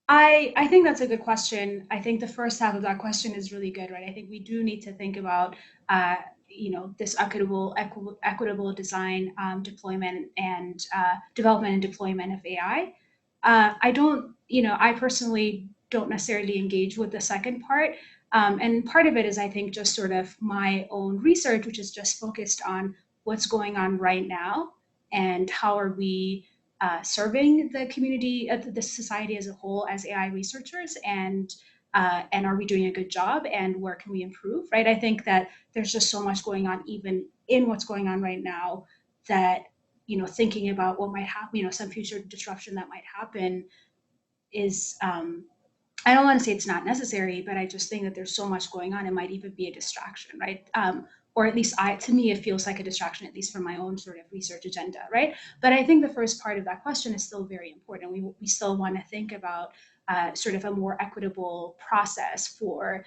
I think that's a good question. I think the first half of that question is really good, right? I think we do need to think about, this equitable design, deployment, and development and deployment of AI. I don't, I personally don't necessarily engage with the second part. And part of it is, I think, just sort of my own research, which is just focused on what's going on right now and how are we serving the community, the society as a whole as AI researchers, and are we doing a good job, and where can we improve, right? I think that there's just so much going on, even in what's going on right now, that thinking about what might happen, some future disruption that might happen is I don't want to say it's not necessary, but I just think that there's so much going on. It might even be a distraction, right? Or at least to me, it feels like a distraction, at least for my own sort of research agenda, right? But I think the first part of that question is still very important. We still want to think about sort of a more equitable process for,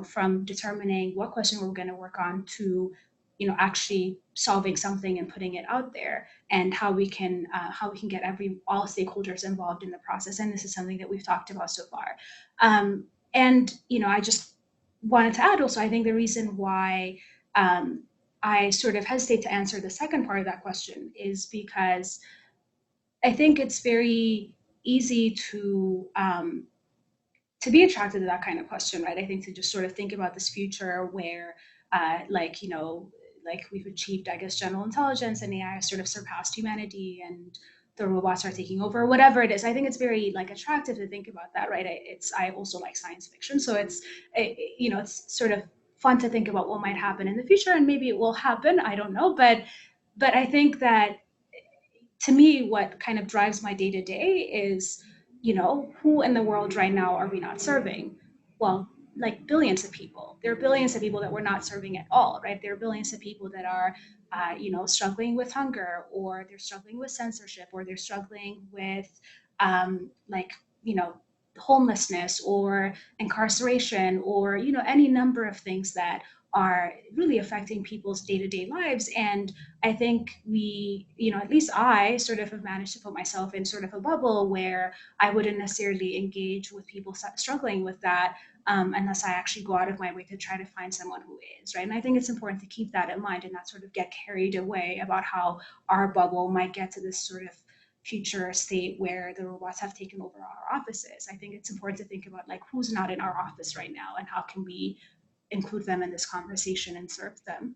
from determining what question we're going to work on to, actually solving something and putting it out there, and how we can get all stakeholders involved in the process. And this is something that we've talked about so far. And I just wanted to add also, I think the reason why I sort of hesitate to answer the second part of that question is because I think it's very easy to be attracted to that kind of question, right? I think to just sort of think about this future where, like we've achieved, I guess, general intelligence, and AI has sort of surpassed humanity, and the robots are taking over, whatever it is. I think it's very like attractive to think about that, right? I also like science fiction, so it's sort of fun to think about what might happen in the future, and maybe it will happen. I don't know, but I think that to me, what kind of drives my day to day is, who in the world right now are we not serving? Well, like billions of people. There are billions of people that we're not serving at all, right? There are billions of people that are, struggling with hunger, or they're struggling with censorship, or they're struggling with, like, homelessness or incarceration, or, any number of things that are really affecting people's day-to-day lives. And I think at least I sort of have managed to put myself in sort of a bubble where I wouldn't necessarily engage with people struggling with that, unless I actually go out of my way to try to find someone who is, right? And I think it's important to keep that in mind and not sort of get carried away about how our bubble might get to this sort of future state where the robots have taken over our offices. I think it's important to think about like who's not in our office right now and how can we include them in this conversation and serve them.